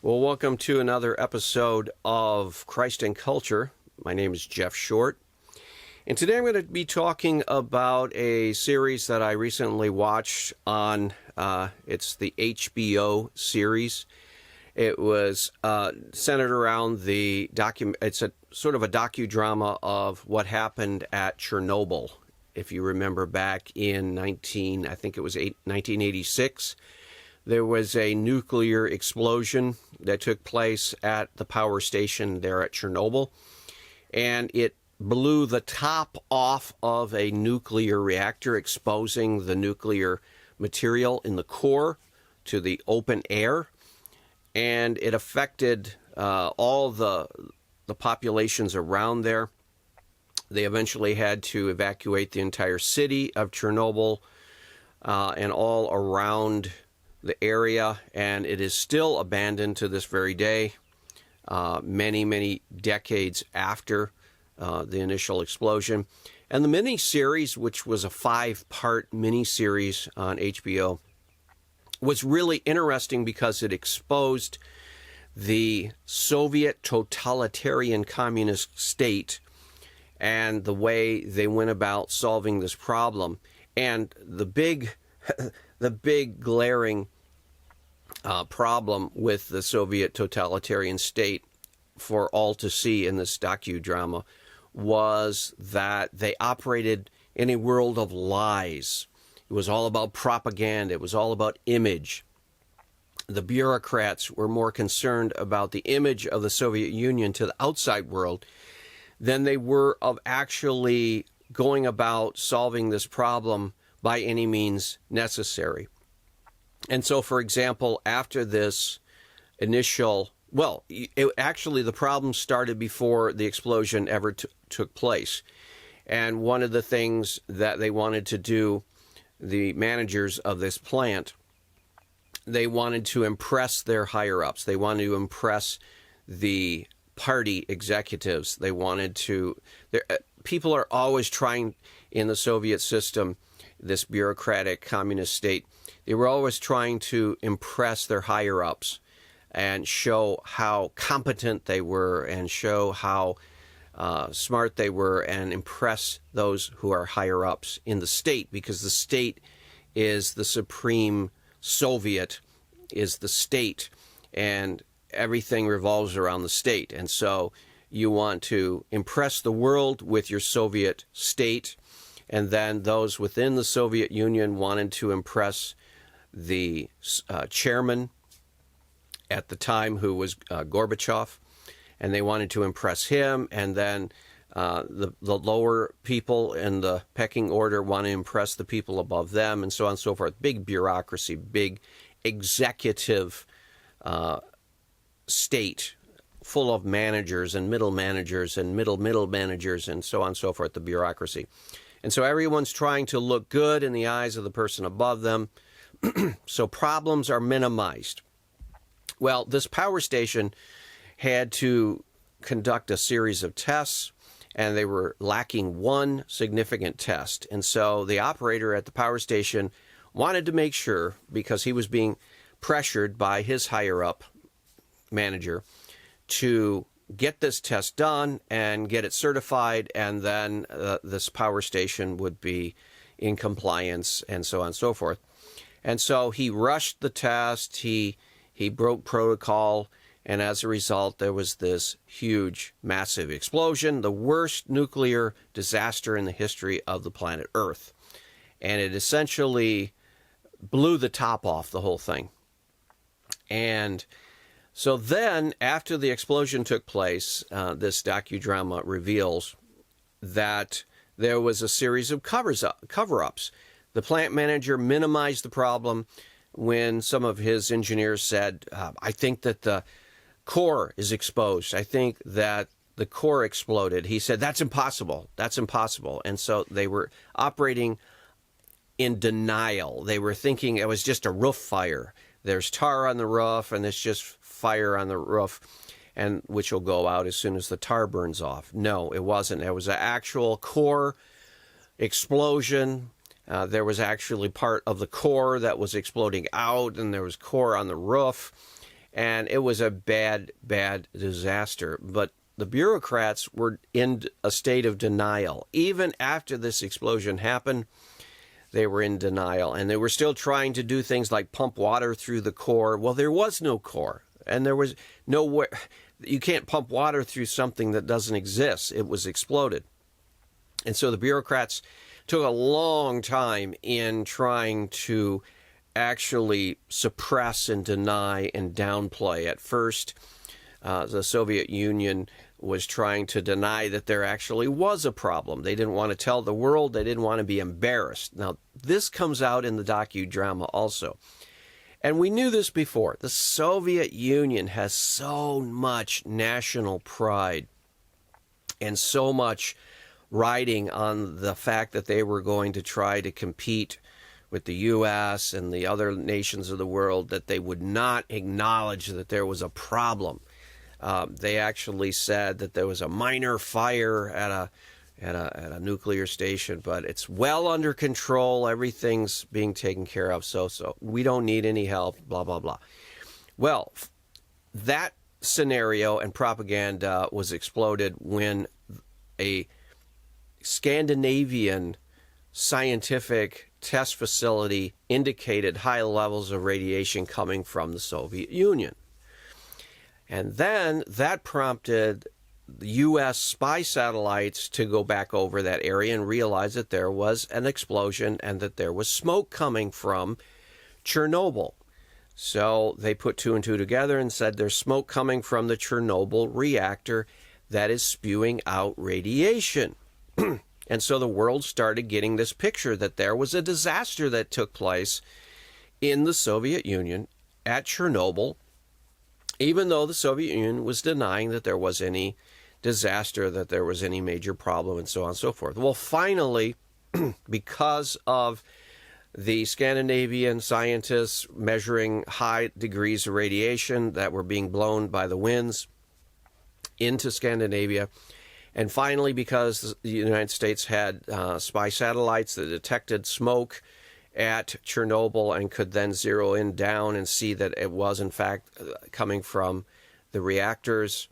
Well, welcome to another episode of Christ and Culture. My name is Jeff Short, and today I'm going to be talking about a series that I recently watched on, it's the HBO series. It was centered around it's a sort of a docudrama of what happened at Chernobyl. If you remember back in 1986, there was a nuclear explosion that took place at the power station there at Chernobyl, and it blew the top off of a nuclear reactor, exposing the nuclear material in the core to the open air, and it affected all the populations around there. They eventually had to evacuate the entire city of Chernobyl and all around the area, and it is still abandoned to this very day, many decades after the initial explosion. And the miniseries, which was a 5-part miniseries on HBO, was really interesting because it exposed the Soviet totalitarian communist state and the way they went about solving this problem. And the big glaring problem with the Soviet totalitarian state for all to see in this docudrama was that they operated in a world of lies. It was all about propaganda. It was all about image. The bureaucrats were more concerned about the image of the Soviet Union to the outside world than they were of actually going about solving this problem by any means necessary. And so, for example, after this initial, the problem started before the explosion ever took place. And one of the things that they wanted to do, the managers of this plant, they wanted to impress their higher-ups. They wanted to impress the party executives. They wanted to... people are always trying, in the Soviet system, this bureaucratic communist state, they were always trying to impress their higher-ups and show how competent they were and show how smart they were and impress those who are higher-ups in the state, because the state is the supreme Soviet, is the state, and everything revolves around the state. And so you want to impress the world with your Soviet state, and then those within the Soviet Union wanted to impress the chairman at the time, who was Gorbachev, and they wanted to impress him, and then the lower people in the pecking order want to impress the people above them, and so on and so forth. Big bureaucracy, big executive state full of managers and middle managers and middle managers and so on and so forth, the bureaucracy. And so everyone's trying to look good in the eyes of the person above them, so problems are minimized. Well, this power station had to conduct a series of tests, and they were lacking one significant test. And so the operator at the power station wanted to make sure, because he was being pressured by his higher-up manager, to get this test done and get it certified, and then this power station would be in compliance, and so on and so forth. And so he rushed the test, he broke protocol, and as a result, there was this huge, massive explosion, the worst nuclear disaster in the history of the planet Earth. And it essentially blew the top off the whole thing. And so then, after the explosion took place, this docudrama reveals that there was a series of cover-ups. The plant manager minimized the problem when some of his engineers said, I think that the core is exposed. I think that the core exploded. He said, that's impossible. That's impossible. And so they were operating in denial. They were thinking it was just a roof fire. There's tar on the roof, and it's just fire on the roof, and which will go out as soon as the tar burns off. No, it wasn't. There was an actual core explosion. There was actually part of the core that was exploding out, and there was core on the roof. and it was a bad, bad disaster. But the bureaucrats were in a state of denial. Even after this explosion happened, they were in denial, and they were still trying to do things like pump water through the core. Well, there was no core, and there was nowhere. You can't pump water through something that doesn't exist. It was exploded. And so the bureaucrats took a long time in trying to actually suppress and deny and downplay. At first, the Soviet Union was trying to deny that there actually was a problem. They didn't want to tell the world. They didn't want to be embarrassed. Now, this comes out in the docudrama also. And we knew this before. The Soviet Union has so much national pride and so much riding on the fact that they were going to try to compete with the U.S. and the other nations of the world, that they would not acknowledge that there was a problem. They actually said that there was a minor fire at a nuclear station, but it's well under control. Everything's being taken care of. So we don't need any help, blah, blah, blah. Well, that scenario and propaganda was exploded when a Scandinavian scientific test facility indicated high levels of radiation coming from the Soviet Union. And then that prompted the U.S. spy satellites to go back over that area and realize that there was an explosion and that there was smoke coming from Chernobyl. So they put two and two together and said there's smoke coming from the Chernobyl reactor that is spewing out radiation. And so the world started getting this picture that there was a disaster that took place in the Soviet Union at Chernobyl, even though the Soviet Union was denying that there was any disaster, that there was any major problem, and so on and so forth. Well, finally, because of the Scandinavian scientists measuring high degrees of radiation that were being blown by the winds into Scandinavia, and finally because the United States had spy satellites that detected smoke at Chernobyl and could then zero in down and see that it was in fact coming from the reactors,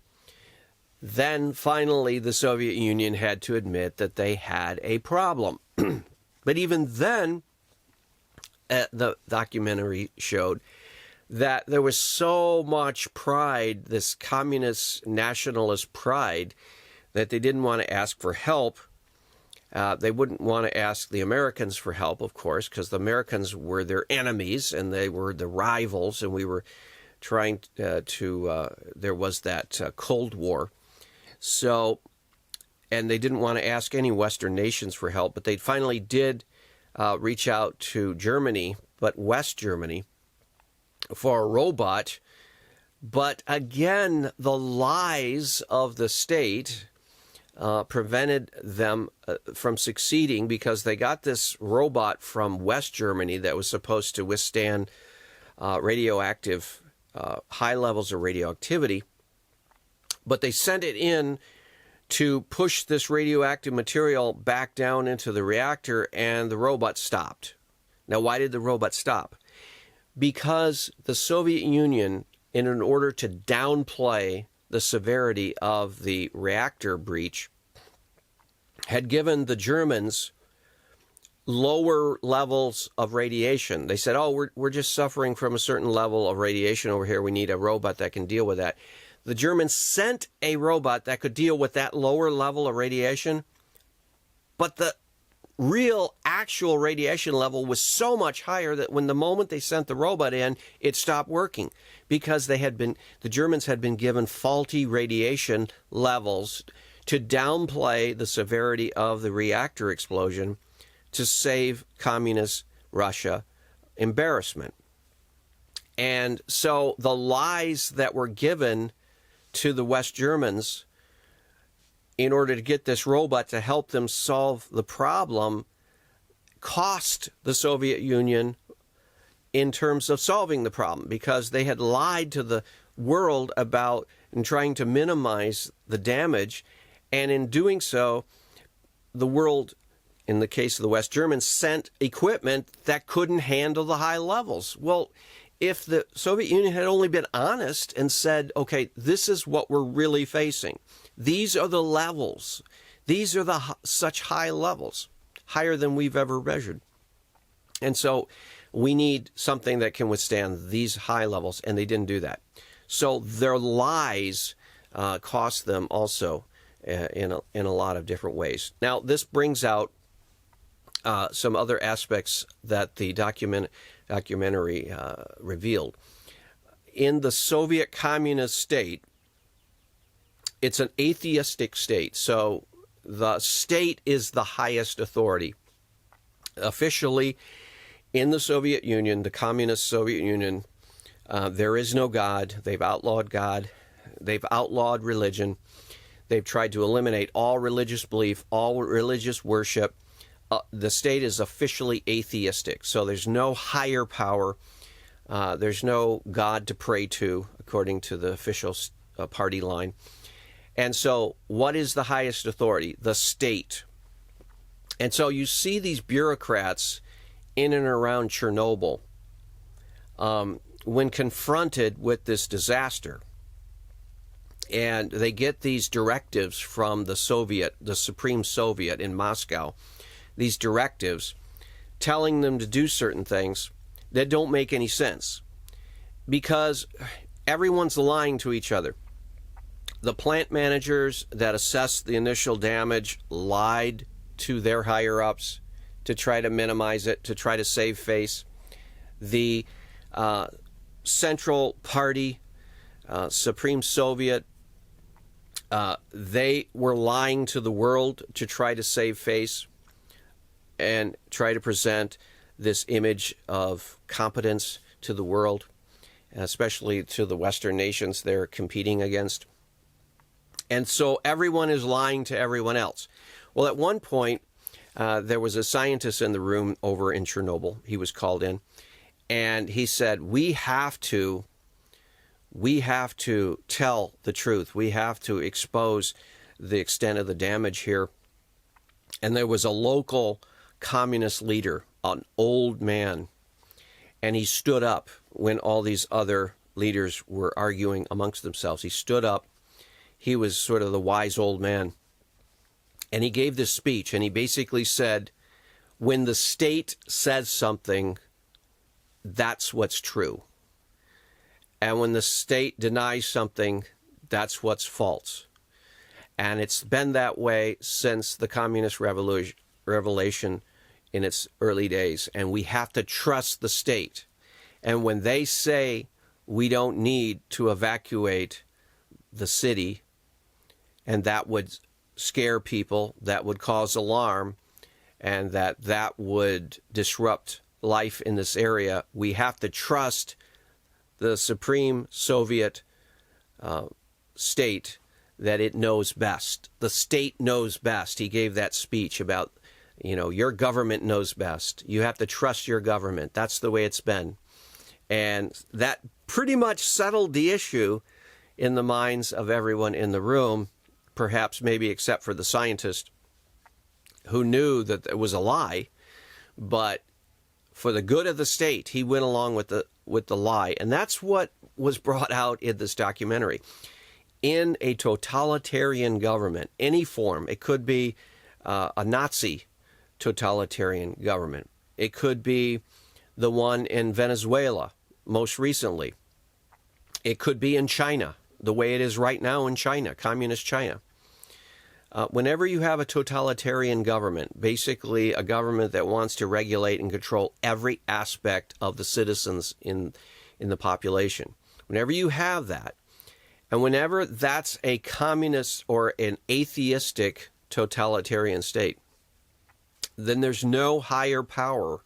then finally the Soviet Union had to admit that they had a problem. But even then, the documentary showed that there was so much pride, this communist nationalist pride, that they didn't want to ask for help. They wouldn't want to ask the Americans for help, of course, because the Americans were their enemies and they were the rivals, and we were trying there was that Cold War. So, and they didn't want to ask any Western nations for help, but they finally did reach out to Germany, but West Germany, for a robot. But again, the lies of the state prevented them from succeeding, because they got this robot from West Germany that was supposed to withstand radioactive, high levels of radioactivity. But they sent it in to push this radioactive material back down into the reactor, and the robot stopped. Now, why did the robot stop? Because the Soviet Union, in order to downplay the severity of the reactor breach, had given the Germans lower levels of radiation. They said, oh, we're just suffering from a certain level of radiation over here. We need a robot that can deal with that. The Germans sent a robot that could deal with that lower level of radiation, but the real actual radiation level was so much higher that when the moment they sent the robot in, it stopped working, because the Germans had been given faulty radiation levels to downplay the severity of the reactor explosion to save communist Russia embarrassment. And so the lies that were given to the West Germans in order to get this robot to help them solve the problem cost the Soviet Union in terms of solving the problem, because they had lied to the world about and trying to minimize the damage. And in doing so, the world, in the case of the West Germans, sent equipment that couldn't handle the high levels. Well, if the Soviet Union had only been honest and said, okay, this is what we're really facing. These are the levels. These are such high levels, higher than we've ever measured. And so we need something that can withstand these high levels, and they didn't do that. So their lies cost them also in a lot of different ways. Now, this brings out some other aspects that the documentary revealed. In the Soviet communist state, it's an atheistic state, so the state is the highest authority. Officially, in the Soviet Union, the communist Soviet Union, there is no God. They've outlawed God. They've outlawed religion. They've tried to eliminate all religious belief, all religious worship. The state is officially atheistic, so there's no higher power. There's no God to pray to, according to the official party line. And so what is the highest authority? The state. And so you see these bureaucrats in and around Chernobyl, when confronted with this disaster, and they get these directives from the Supreme Soviet in Moscow, these directives telling them to do certain things that don't make any sense because everyone's lying to each other. The plant managers that assessed the initial damage lied to their higher-ups to try to minimize it, to try to save face. The Central Party, Supreme Soviet, they were lying to the world to try to save face and try to present this image of competence to the world, especially to the Western nations they're competing against. And so everyone is lying to everyone else. Well, at one point, there was a scientist in the room over in Chernobyl. He was called in, and he said, we have to tell the truth. We have to expose the extent of the damage here. And there was a local communist leader, an old man, and he stood up when all these other leaders were arguing amongst themselves. He stood up. He was sort of the wise old man. And he gave this speech, and he basically said, when the state says something, that's what's true. And when the state denies something, that's what's false. And it's been that way since the communist revolution in its early days. And we have to trust the state. And when they say we don't need to evacuate the city, and that would scare people, that would cause alarm, and that would disrupt life in this area, we have to trust the Supreme Soviet state that it knows best. The state knows best. He gave that speech about, your government knows best. You have to trust your government. That's the way it's been. And that pretty much settled the issue in the minds of everyone in the room, perhaps maybe except for the scientist who knew that it was a lie, but for the good of the state, he went along with the lie. And that's what was brought out in this documentary. In a totalitarian government, any form, it could be a Nazi totalitarian government. It could be the one in Venezuela, most recently. It could be in China, the way it is right now in China, communist China. Whenever you have a totalitarian government, basically a government that wants to regulate and control every aspect of the citizens in the population, whenever you have that, and whenever that's a communist or an atheistic totalitarian state, then there's no higher power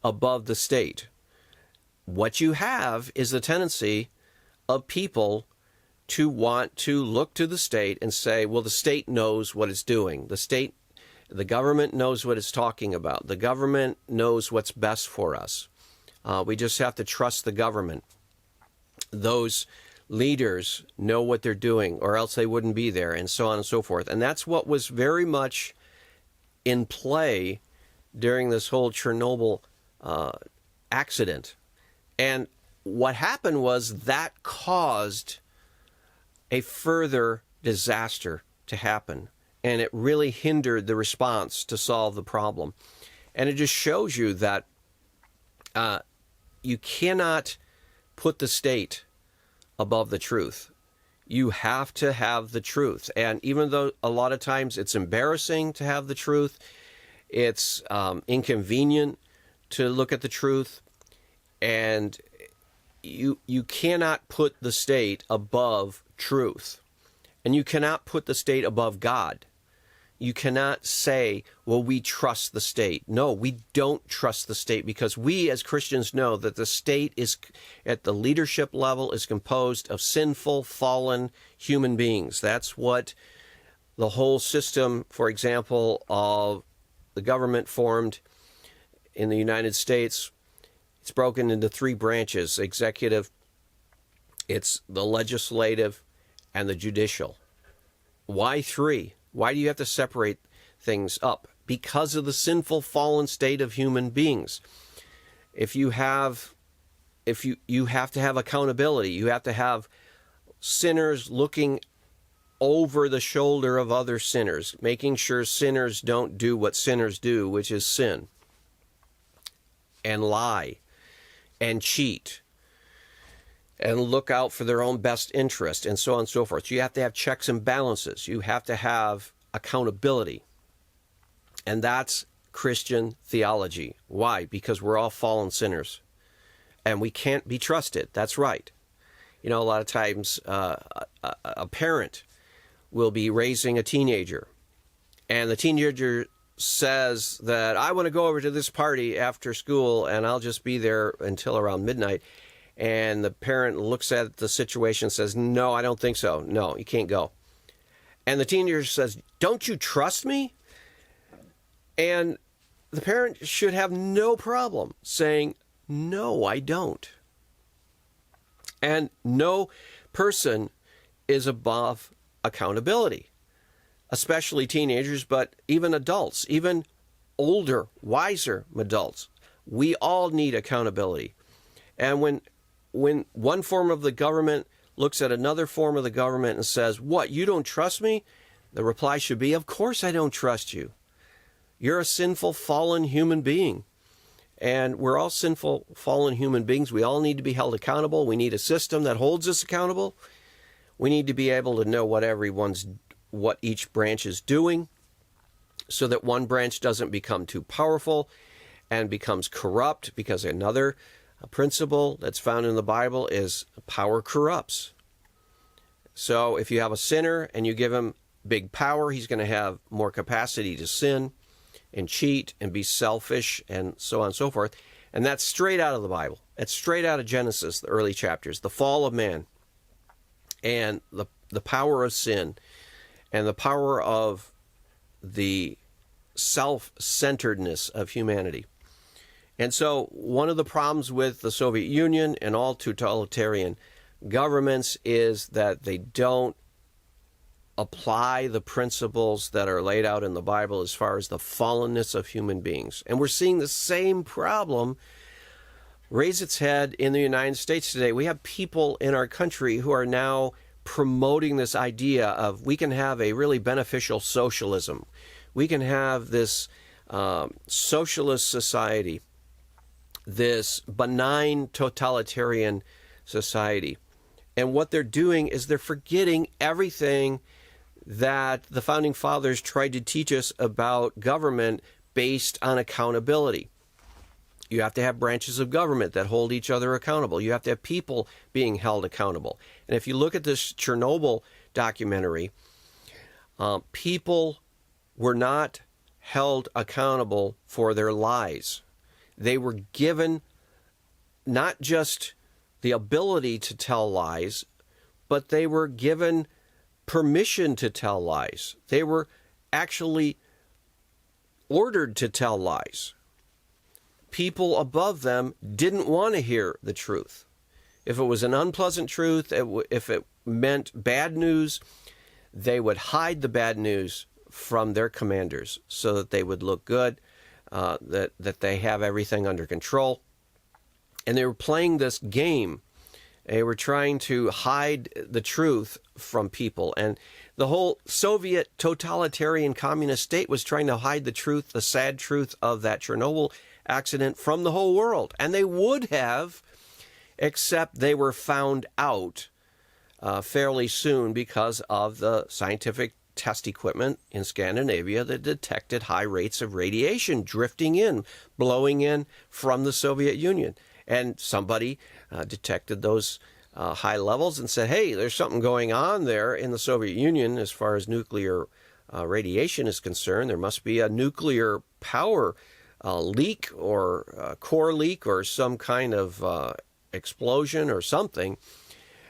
above the state. What you have is the tendency of people to want to look to the state and say, well, the state knows what it's doing. The government knows what it's talking about. The government knows what's best for us. We just have to trust the government. Those leaders know what they're doing, or else they wouldn't be there, and so on and so forth. And that's what was very much in play during this whole Chernobyl accident. And what happened was that caused a further disaster to happen, and it really hindered the response to solve the problem. And it just shows you that you cannot put the state above the truth. You have to have the truth. And even though a lot of times it's embarrassing to have the truth, it's inconvenient to look at the truth, and you cannot put the state above truth. And you cannot put the state above God. You cannot say, well, we trust the state. No, we don't trust the state, because we as Christians know that the state is, at the leadership level, is composed of sinful, fallen human beings. That's what the whole system, for example, of the government formed in the United States. It's broken into three branches: executive, it's the legislative, and the judicial. Why three? Why do you have to separate things up? Because of the sinful, fallen state of human beings. You have to have accountability. You have to have sinners looking over the shoulder of other sinners, making sure sinners don't do what sinners do, which is sin and lie and cheat and look out for their own best interest, and so on and so forth. You have to have checks and balances. You have to have accountability. And that's Christian theology. Why? Because we're all fallen sinners, and we can't be trusted. That's right. You know, a lot of times a parent will be raising a teenager, and the teenager says that, I want to go over to this party after school, and I'll just be there until around midnight. And the parent looks at the situation and says, no, I don't think so. No, you can't go. And the teenager says, don't you trust me? And the parent should have no problem saying, no, I don't. And no person is above accountability, especially teenagers, but even adults, even older, wiser adults. We all need accountability. And when one form of the government looks at another form of the government and says, what, you don't trust me? The reply should be, of course I don't trust you. You're a sinful, fallen human being. And we're all sinful, fallen human beings. We all need to be held accountable. We need a system that holds us accountable. We need to be able to know what each branch is doing, so that one branch doesn't become too powerful and becomes corrupt, because another principle that's found in the Bible is power corrupts. So if you have a sinner and you give him big power, he's going to have more capacity to sin and cheat and be selfish and so on and so forth. And that's straight out of the Bible. It's straight out of Genesis, the early chapters, the fall of man and the power of sin and the power of the self-centeredness of humanity. And so one of the problems with the Soviet Union and all totalitarian governments is that they don't apply the principles that are laid out in the Bible as far as the fallenness of human beings. And we're seeing the same problem raise its head in the United States today. We have people in our country who are now promoting this idea of we can have a really beneficial socialism. We can have this socialist society, this benign totalitarian society. And what they're doing is they're forgetting everything that the Founding Fathers tried to teach us about government based on accountability. You have to have branches of government that hold each other accountable. You have to have people being held accountable. And if you look at this Chernobyl documentary, people were not held accountable for their lies. They were given not just the ability to tell lies, but they were given permission to tell lies. They were actually ordered to tell lies. People above them didn't want to hear the truth. If it was an unpleasant truth, if it meant bad news, they would hide the bad news from their commanders so that they would look good, that they have everything under control. And they were playing this game. They were trying to hide the truth from people. And the whole Soviet totalitarian communist state was trying to hide the truth, the sad truth of that Chernobyl accident from the whole world. And they would have, except they were found out fairly soon because of the scientific test equipment in Scandinavia that detected high rates of radiation drifting in, blowing in from the Soviet Union. And somebody detected those high levels and said, hey, there's something going on there in the Soviet Union as far as nuclear radiation is concerned. There must be a nuclear power leak or core leak or some kind of explosion or something.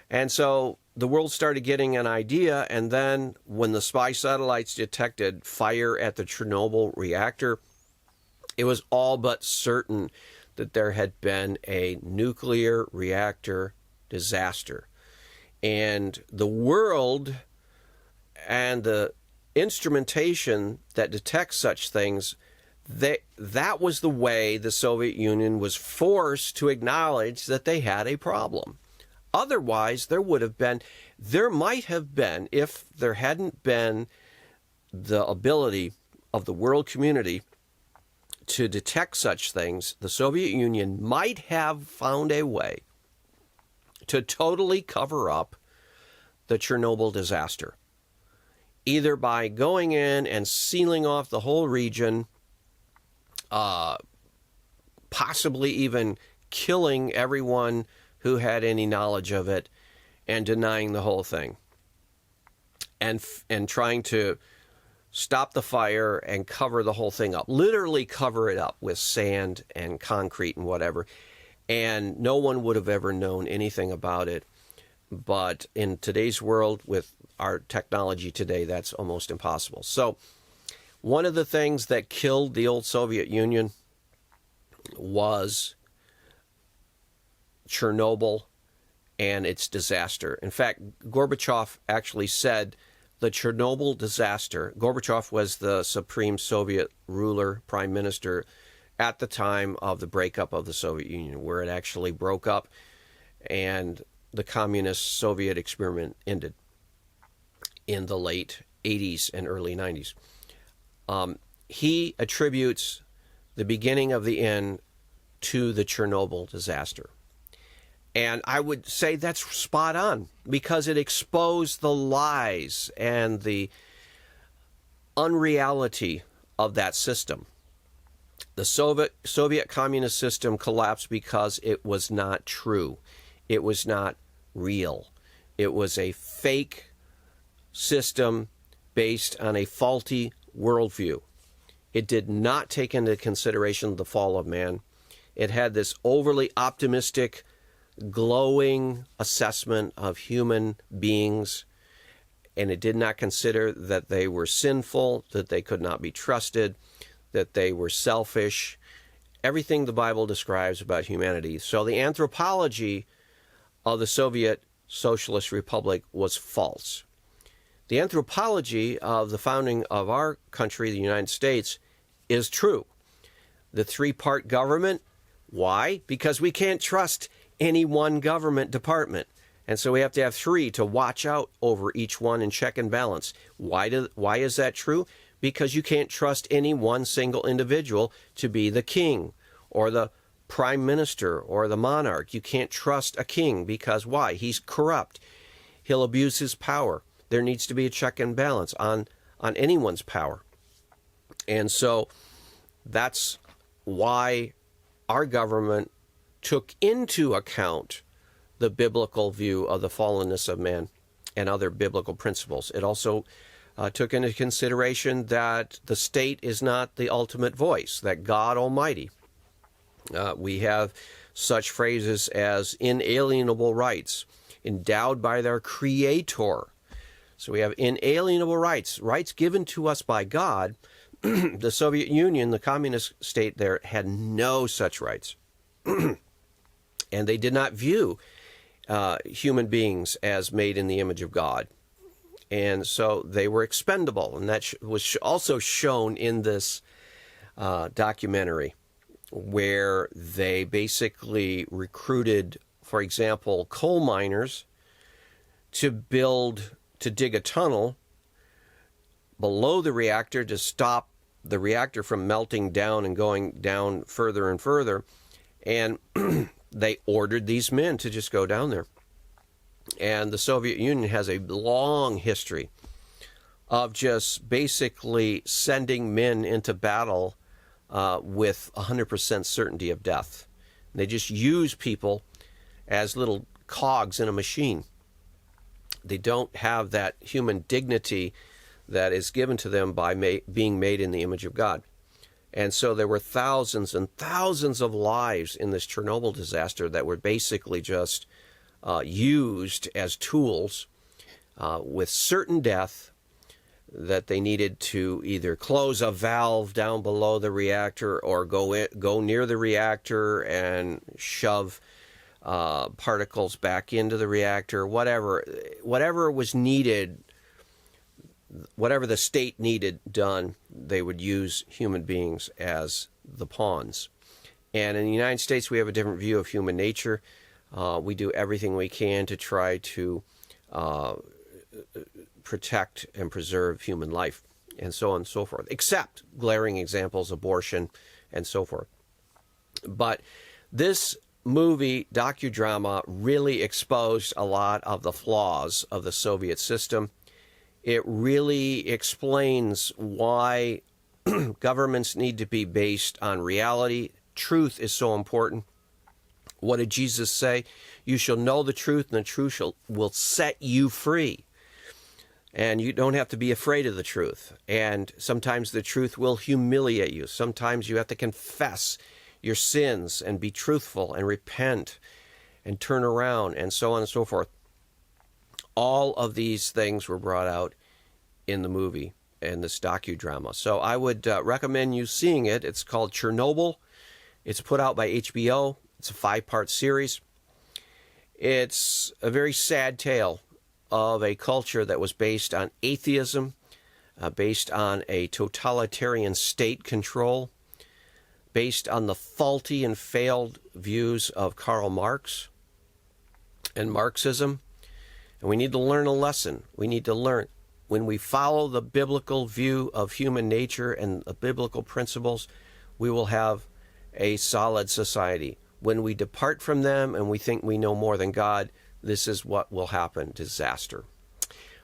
And so the world started getting an idea, and then when the spy satellites detected fire at the Chernobyl reactor, it was all but certain that there had been a nuclear reactor disaster. And the world and the instrumentation that detects such things, that was the way the Soviet Union was forced to acknowledge that they had a problem. Otherwise, there might have been, if there hadn't been the ability of the world community to detect such things, the Soviet Union might have found a way to totally cover up the Chernobyl disaster, either by going in and sealing off the whole region, possibly even killing everyone who had any knowledge of it, and denying the whole thing, and trying to stop the fire and cover the whole thing up, literally cover it up with sand and concrete and whatever, and no one would have ever known anything about it. But in today's world, with our technology today, that's almost impossible. So one of the things that killed the old Soviet Union was Chernobyl and its disaster. In fact, Gorbachev actually said the Chernobyl disaster, Gorbachev was the supreme Soviet ruler, prime minister at the time of the breakup of the Soviet Union, where it actually broke up and the communist Soviet experiment ended in the late 80s and early 90s. He attributes the beginning of the end to the Chernobyl disaster. And I would say that's spot on, because it exposed the lies and the unreality of that system. The Soviet communist system collapsed because it was not true. It was not real. It was a fake system based on a faulty worldview. It did not take into consideration the fall of man. It had this overly optimistic, glowing assessment of human beings, and it did not consider that they were sinful, that they could not be trusted, that they were selfish, everything the Bible describes about humanity. So the anthropology of the Soviet Socialist Republic was false. The anthropology of the founding of our country, the United States, is true. The three-part government, why? Because we can't trust any one government department. And so we have to have three to watch out over each one and check and balance. Why is that true? Because you can't trust any one single individual to be the king or the prime minister or the monarch. You can't trust a king because why? He's corrupt. He'll abuse his power. There needs to be a check and balance on anyone's power. And so that's why our government took into account the biblical view of the fallenness of man and other biblical principles. It also took into consideration that the state is not the ultimate voice, that God Almighty. We have such phrases as inalienable rights, endowed by their Creator. So we have inalienable rights, rights given to us by God. The Soviet Union, the communist state there, had no such rights. And they did not view human beings as made in the image of God. And so they were expendable. And that was also shown in this documentary. where they basically recruited, for example, coal miners to dig a tunnel below the reactor to stop the reactor from melting down and going down further and further. And they ordered these men to just go down there. And the Soviet Union has a long history of just basically sending men into battle with 100% certainty of death. They just use people as little cogs in a machine. They don't have that human dignity that is given to them by being made in the image of God. And so there were thousands and thousands of lives in this Chernobyl disaster that were basically just used as tools with certain death, that they needed to either close a valve down below the reactor or go near the reactor and shove particles back into the reactor, whatever was needed, whatever the state needed done, they would use human beings as the pawns. And in the United States, we have a different view of human nature. We do everything we can to try to protect and preserve human life, and so on and so forth, except glaring examples, abortion, and so forth. But this movie docudrama really exposed a lot of the flaws of the Soviet system. It really explains why governments need to be based on reality. Truth is so important. What did Jesus say? You shall know the truth, and the truth will set you free. And you don't have to be afraid of the truth. And sometimes the truth will humiliate you. Sometimes you have to confess your sins and be truthful and repent and turn around and so on and so forth. All of these things were brought out in the movie, in this docudrama. So I would recommend you seeing it. It's called Chernobyl. It's put out by HBO. It's a 5-part series. It's a very sad tale of a culture that was based on atheism, based on a totalitarian state control, based on the faulty and failed views of Karl Marx and Marxism. And we need to learn a lesson. We need to learn, when we follow the biblical view of human nature and the biblical principles, we will have a solid society. When we depart from them and we think we know more than God, this is what will happen: disaster.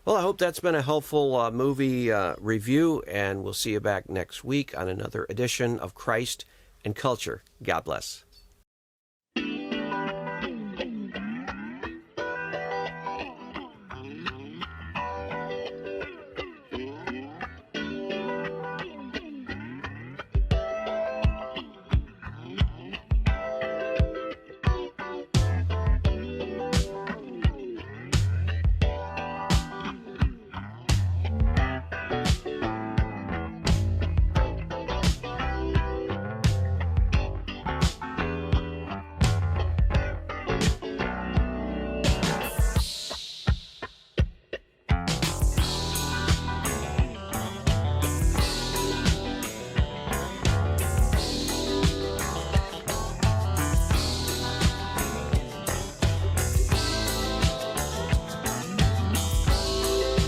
Well, I hope that's been a helpful movie review, and we'll see you back next week on another edition of Christ and Culture. God bless.